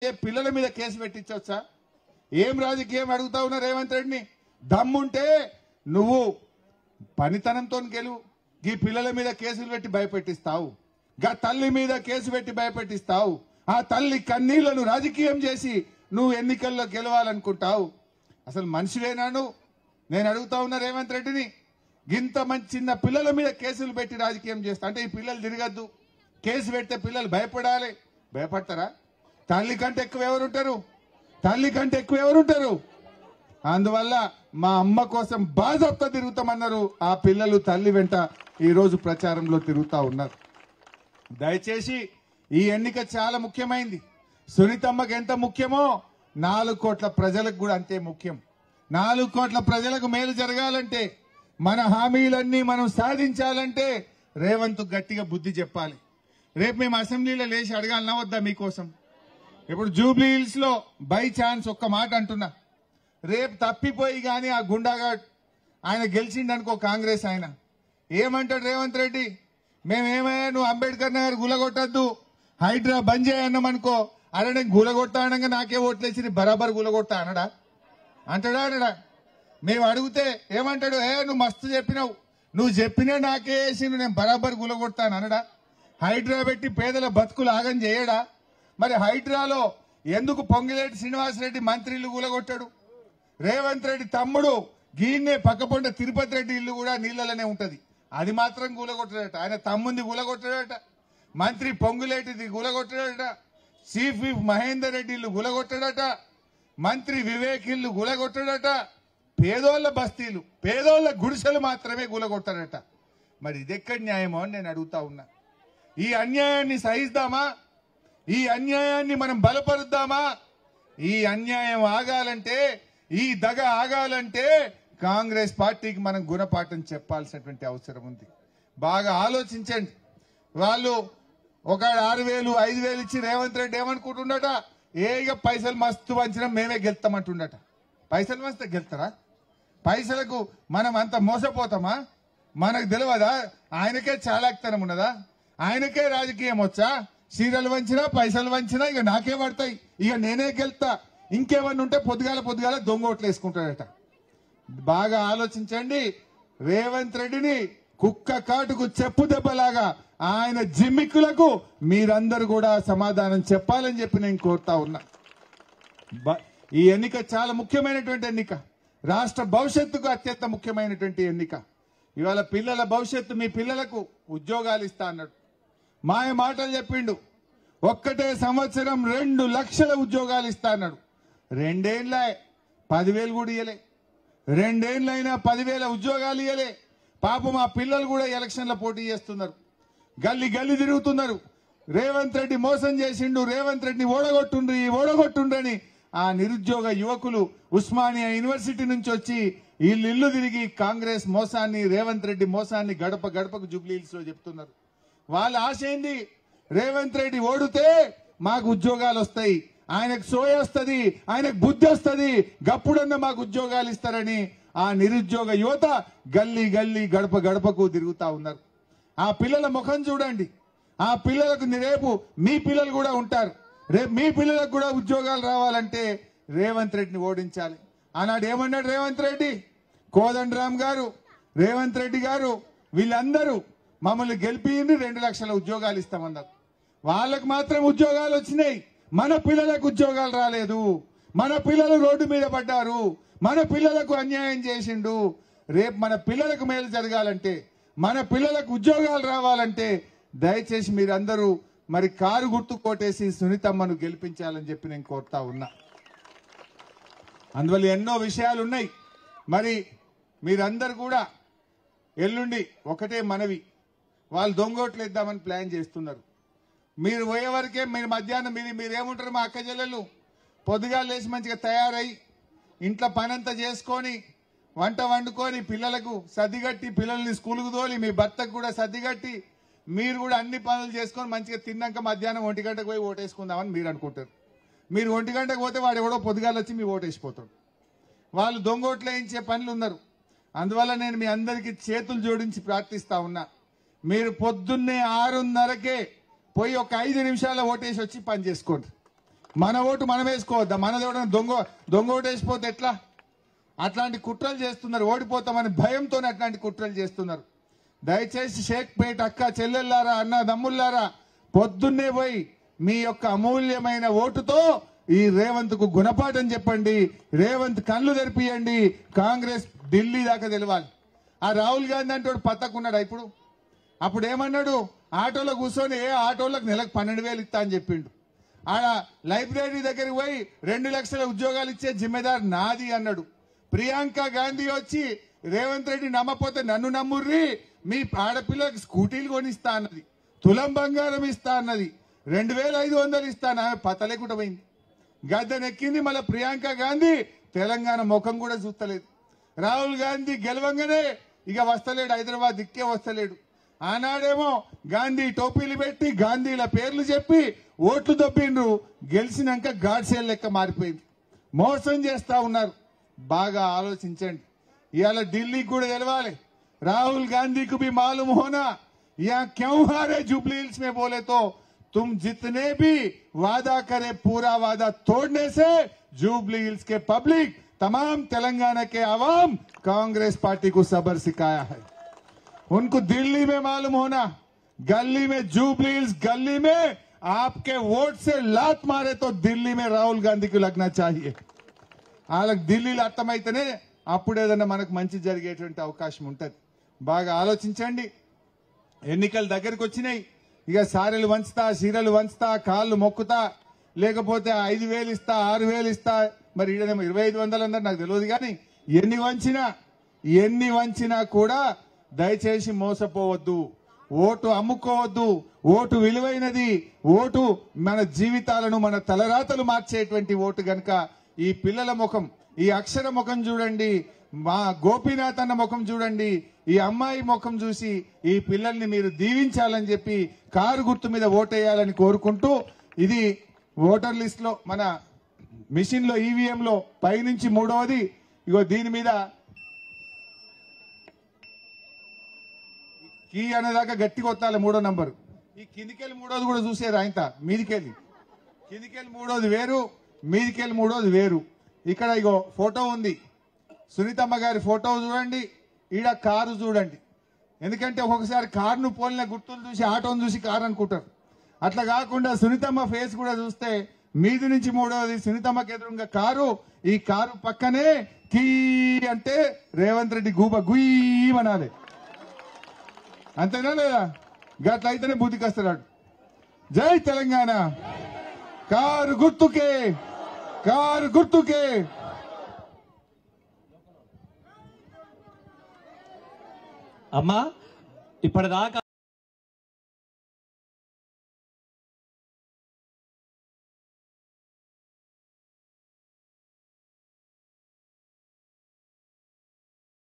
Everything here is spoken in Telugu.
పిల్లల మీద కేసు పెట్టించవచ్చా? ఏం రాజకీయం అడుగుతా ఉన్నా రేవంత్ రెడ్డిని? దమ్ముంటే నువ్వు పనితనంతో గెలువు. ఈ పిల్లల మీద కేసులు పెట్టి భయపెట్టిస్తావు, గా తల్లి మీద కేసు పెట్టి భయపెట్టిస్తావు. ఆ తల్లి కన్నీళ్లను రాజకీయం చేసి నువ్వు ఎన్నికల్లో గెలవాలనుకుంటావు. అసలు మనిషివేనా నువ్వు? నేను అడుగుతా ఉన్నా రేవంత్ రెడ్డిని. ఇంత మంచి చిన్న పిల్లల మీద కేసులు పెట్టి రాజకీయం చేస్తా అంటే ఈ పిల్లలు తిరగద్దు, కేసు పెడితే పిల్లలు భయపడాలి. భయపడతారా? తల్లి కంటే ఎక్కువ ఎవరుంటారు? తల్లి కంటే ఎక్కువ ఎవరుంటారు? అందువల్ల మా అమ్మ కోసం బాజప్తా తిరుగుతామన్నారు. ఆ పిల్లలు తల్లి వెంట ఈ రోజు ప్రచారంలో తిరుగుతా ఉన్నారు. దయచేసి ఈ ఎన్నిక చాలా ముఖ్యమైంది. సునీతమ్మకి ఎంత ముఖ్యమో 4 కోట్ల ప్రజలకు కూడా అంతే ముఖ్యం. 4 కోట్ల ప్రజలకు మేలు జరగాలంటే, మన హామీలన్నీ మనం సాధించాలంటే రేవంత్ గట్టిగా బుద్ధి చెప్పాలి. రేపు మేము అసెంబ్లీలో లేచి అడగాలన్నా వద్దా మీకోసం? ఇప్పుడు జూబ్లీ హిల్స్ లో బై ఛాన్స్ ఒక్క మాట అంటున్నా, రేపు తప్పిపోయి కానీ ఆ గుండాగాడ్ ఆయన గెలిచిండనుకో కాంగ్రెస్ ఆయన ఏమంటాడు రేవంత్ రెడ్డి? మేమేమయ్యా నువ్వు అంబేద్కర్ నగర్ గులగొట్టద్దు, హైడ్రా బంద్ చేయన్నామనుకో, అరే నేను గులగొడతా అనగా నాకే ఓట్లేసి బరాబర్ గులగొడతా అనడా? అంటాడా? మేము అడిగితే ఏమంటాడు? నువ్వు మస్తు చెప్పినావు, నువ్వు చెప్పినా నాకే వేసి నేను బరాబర్ గులగొడతాను అనడా? హైడ్రా పెట్టి పేదల బతుకులు ఆగం చేయడా? మరి హైడ్రాలో ఎందుకు పొంగిలేటి శ్రీనివాసరెడ్డి మంత్రి ఇల్లు కూలగొట్టాడు? రేవంత్ రెడ్డి తమ్ముడు గీన్నే పక్కపొండ తిరుపతి రెడ్డి ఇల్లు కూడా నీళ్లలోనే ఉంటది, అది మాత్రం కూలగొట్టాడట. ఆయన తమ్ముంది కూలగొట్టాడట, మంత్రి పొంగులేటిది కూలగొట్టాడట, చీఫ్ విప్ మహేందర్ రెడ్డి ఇల్లు కూలగొట్టాడట, మంత్రి వివేక్ ఇల్లు కూలగొట్టాడట. పేదోళ్ల బస్తీలు, పేదోళ్ల గుడిసెలు మాత్రమే కూలగొట్టాడట. మరి ఇదెక్కడి న్యాయమో అని నేను అడుగుతా ఉన్నా. ఈ అన్యాయాన్ని సహిద్దామా? ఈ అన్యాయాన్ని మనం బలపరుద్దామా? ఈ అన్యాయం ఆగాలంటే, ఈ దగ ఆగాలంటే కాంగ్రెస్ పార్టీకి మనం గుణపాఠం చెప్పాల్సినటువంటి అవసరం ఉంది. బాగా ఆలోచించండి. వాళ్ళు ఒక 6,000 5,000 ఇచ్చి రేవంత్ రెడ్డి ఏమనుకుంటుండట? ఇక పైసలు మస్తు వంచినా మేమే గెలుస్తామంటుండట. పైసలు వస్తే గెలుతారా? పైసలకు మనం అంత మోసపోతామా? మనకు తెలియదా? ఆయనకే చాలాక్తనం ఉన్నదా? ఆయనకే రాజకీయం వచ్చా? చీరలు వంచినా పైసలు వంచినా ఇక నాకే పడతాయి, ఇక నేనే గెలుతా, ఇంకేమన్నా ఉంటే పొద్దుగాల దొంగోట్లు వేసుకుంటాడట. బాగా ఆలోచించండి. రేవంత్ రెడ్డిని కుక్క కాటుకు చెప్పు దెబ్బలాగా ఆయన జిమ్మిక్కులకు మీరందరూ కూడా సమాధానం చెప్పాలని చెప్పి నేను కోరుతా ఉన్నా. ఈ ఎన్నిక చాలా ముఖ్యమైనటువంటి ఎన్నిక, రాష్ట్ర భవిష్యత్తుకు అత్యంత ముఖ్యమైనటువంటి ఎన్నిక. ఇవాళ పిల్లల భవిష్యత్తు, మీ పిల్లలకు ఉద్యోగాలు ఇస్తా అన్నాడు, మాయ మాటలు చెప్పిండు. ఒక్కటే సంవత్సరం 2 లక్షల ఉద్యోగాలు ఇస్తా అన్నాడు. 2 ఏళ్ళ 10,000 కూడా ఇయ్యలే. 2 ఏళ్ళైనా 10,000 ఉద్యోగాలు ఇయ్యలే. పాపం మా పిల్లలు కూడా ఎలక్షన్ల పోటీ చేస్తున్నారు, గల్లీ తిరుగుతున్నారు. రేవంత్ రెడ్డి మోసం చేసిండు, రేవంత్ రెడ్డిని ఓడగొట్టుండ్రని ఆ నిరుద్యోగ యువకులు ఉస్మానియా యూనివర్సిటీ నుంచి వచ్చి ఇల్లు తిరిగి కాంగ్రెస్ మోసాన్ని, రేవంత్ రెడ్డి మోసాన్ని గడప గడపకు జూబ్లీ హిల్స్ లో చెప్తున్నారు. వాళ్ళ ఆశ ఏంది? రేవంత్ రెడ్డి ఓడితే మాకు ఉద్యోగాలు వస్తాయి, ఆయనకు సోయ వస్తుంది, ఆయనకు బుద్ధి వస్తుంది, గప్పుడన్నా మాకు ఉద్యోగాలు ఇస్తారని ఆ నిరుద్యోగ యువత గల్లీ గడప గడపకు తిరుగుతా ఉన్నారు. ఆ పిల్లల ముఖం చూడండి. ఆ పిల్లలకు రేపు మీ పిల్లలు కూడా ఉంటారు. రేపు మీ పిల్లలకు కూడా ఉద్యోగాలు రావాలంటే రేవంత్ రెడ్డిని ఓడించాలి. ఆనాడు ఏమన్నాడు రేవంత్ రెడ్డి? కోదండరామ్ గారు, రేవంత్ రెడ్డి గారు వీళ్ళందరూ మమ్మల్ని గెలిపిండి 2 లక్షల ఉద్యోగాలు ఇస్తామన్నారు. వాళ్ళకు మాత్రం ఉద్యోగాలు వచ్చినాయి, మన పిల్లలకు ఉద్యోగాలు రాలేదు. మన పిల్లలు రోడ్డు మీద పడ్డారు, మన పిల్లలకు అన్యాయం చేసిండు. రేపు మన పిల్లలకు మేలు జరగాలంటే, మన పిల్లలకు ఉద్యోగాలు రావాలంటే దయచేసి మీరందరూ మరి కారు గుర్తు కోటేసి సునీతమ్మను గెలిపించాలని చెప్పి నేను కోరుతా ఉన్నా. అందువల్ల ఎన్నో విషయాలు ఉన్నాయి. మరి మీరందరూ కూడా ఎల్లుండి ఒకటే మనవి, వాళ్ళు దొంగోట్లు ఇద్దామని ప్లాన్ చేస్తున్నారు. మీరు పోయే వరకే మీరు మధ్యాహ్నం మీరేముంటారు? మా అక్క చెల్లెలు పొద్దుగా లేచి మంచిగా తయారై ఇంట్లో పనంతా చేసుకొని వంట వండుకొని పిల్లలకు సర్దిగట్టి పిల్లల్ని స్కూల్కు తోలి మీ భర్తకు కూడా సర్దిగట్టి మీరు కూడా అన్ని పనులు చేసుకొని మంచిగా తిన్నాక మధ్యాహ్నం 1 గంటకు పోయి ఓటేసుకుందామని మీరు అనుకుంటారు. మీరు 1 గంటకు పోతే వాడు ఎవడో పొద్దుగాలు వచ్చి మీ ఓటేసిపోతాడు. వాళ్ళు దొంగోట్లు వేయించే పనులు ఉన్నారు. అందువల్ల నేను మీ అందరికీ చేతులు జోడించి ప్రార్థిస్తా ఉన్నా, మీరు పొద్దున్నే 6:30కే పోయి ఒక 5 నిమిషాల ఓటేసి వచ్చి పని చేసుకోండి. మన ఓటు మనం వేసుకోవద్దా? మనది ఎవడన్నా దొంగ ఓటు వేసిపోతే ఎట్లా? అట్లాంటి కుట్రలు చేస్తున్నారు. ఓడిపోతామని భయంతో అట్లాంటి కుట్రలు చేస్తున్నారు. దయచేసి షేక్పేట్ అక్క చెల్లెల్లారా, అన్న దమ్ముల్లారా, పొద్దున్నే పోయి మీ యొక్క అమూల్యమైన ఓటుతో ఈ రేవంత్ కు గుణపాఠం చెప్పండి. రేవంత్ కళ్ళు తెరిపియండి. కాంగ్రెస్ ఢిల్లీ దాకా తెలవాలి. ఆ రాహుల్ గాంధీ అంటే పత్తకున్నాడా? అప్పుడు ఏమన్నాడు? ఆటోలో కూర్చొని ఆటోలకు నెలకు 12,000 ఇస్తా అని చెప్పిండు. ఆడ లైబ్రరీ దగ్గరికి పోయి 2 లక్షల ఉద్యోగాలు ఇచ్చే జిమ్మెదారు నాది అన్నాడు. ప్రియాంక గాంధీ వచ్చి రేవంత్ రెడ్డి నమ్మపోతే నన్ను నమ్ముర్రి, మీ ఆడపిల్లలకు స్కూటీలు కొనిస్తా అన్నది, తులం బంగారం ఇస్తా అన్నది, 2,500 ఇస్తాను. ఆమె పత లేకుండా పోయింది, గద్దెనెక్కింది. మళ్ళీ ప్రియాంక గాంధీ తెలంగాణ ముఖం కూడా చూస్తలేదు. రాహుల్ గాంధీ గెలవంగానే ఇక వస్తలేడు, హైదరాబాద్ దిక్కే వస్తలేడు. ఆనాడేమో గాంధీ టోపీలు పెట్టి గాంధీల పేర్లు చెప్పి ఓట్లు దొబ్బిండ్రు. గెలిచినాక గాడ్సేల్ లెక్క మారిపోయింది. మోసం చేస్తా ఉన్నారు. బాగా ఆలోచించండి. ఇవాళ ఢిల్లీకి కూడా తెలవాలి. राहुल गांधी को भी मालूम होना यहाँ क्यों हारे जुबली हिल्स में बोले तो तुम जितने भी वादा करे पूरा वादा तोड़ने से जुबली हिल्स के पब्लिक तमाम तेलंगाना के आवाम कांग्रेस पार्टी को सबर सिखाया है। उनको दिल्ली में मालूम होना, गली में जुबली हिल्स गली में आपके वोट से लात मारे तो दिल्ली में राहुल गांधी को लगना चाहिए। వాళ్ళకి ఢిల్లీలో అర్థమైతేనే అప్పుడు ఏదన్నా మనకు మంచి జరిగేటువంటి అవకాశం ఉంటుంది. బాగా ఆలోచించండి. ఎన్నికల దగ్గరికి వచ్చినాయి. ఇక సారెలు వంచుతా, చీరలు వంచుతా, కాళ్ళు మొక్కుతా, లేకపోతే 5,000 ఇస్తా, 6,000 ఇస్తా, మరి ఈడనేమో 2,500 అన్నారు. నాకు తెలియదు. కానీ ఎన్ని వంచినా కూడా దయచేసి మోసపోవద్దు. ఓటు అమ్ముకోవద్దు. ఓటు విలువైనది. ఓటు మన జీవితాలను, మన తలరాతలు మార్చేటువంటి ఓటు గనక ఈ పిల్లల ముఖం, ఈ అక్షర ముఖం చూడండి, మా గోపీనాథ్ అన్న ముఖం చూడండి, ఈ అమ్మాయి ముఖం చూసి ఈ పిల్లల్ని మీరు దీవించాలని చెప్పి కారు గుర్తు మీద ఓటేయాలని కోరుకుంటూ, ఇది ఓటర్ లిస్ట్ లో మన మిషన్ లో ఈవీఎం లో పైనుంచి 3వది. ఇగో దీని మీద కీ అనేదాకా గట్టి కొట్టాలి 3వ నంబరు. ఈ కిందికెళ్ళి 3వది కూడా చూసేది ఆయనత. మీదికెళ్ళి కిందికెళ్ళి 3వది వేరు, మీదికెళ్ళి 3వది వేరు. ఇక్కడ ఇగో ఫోటో ఉంది, సునీతమ్మ గారి ఫోటో చూడండి, ఈడ కారు చూడండి. ఎందుకంటే ఒక్కొక్కసారి కారును పోలిన గుర్తులు చూసి ఆటోను చూసి కారు అనుకుంటారు. అట్లా కాకుండా సునీతమ్మ ఫేస్ కూడా చూస్తే మీది నుంచి 3వది సునీతమ్మకి ఎదురుగా కారు. ఈ కారు పక్కనే కీ అంటే రేవంత్ రెడ్డి గూబ గుయ్యి అనాలి. అంతేనా లేదా? గట్లయితేనే బుద్ధికి వస్తున్నాడు. జై తెలంగాణ. కారు గుర్తుకే, కారు గుర్తుకే. అమ్మా ఇప్పటిదాకా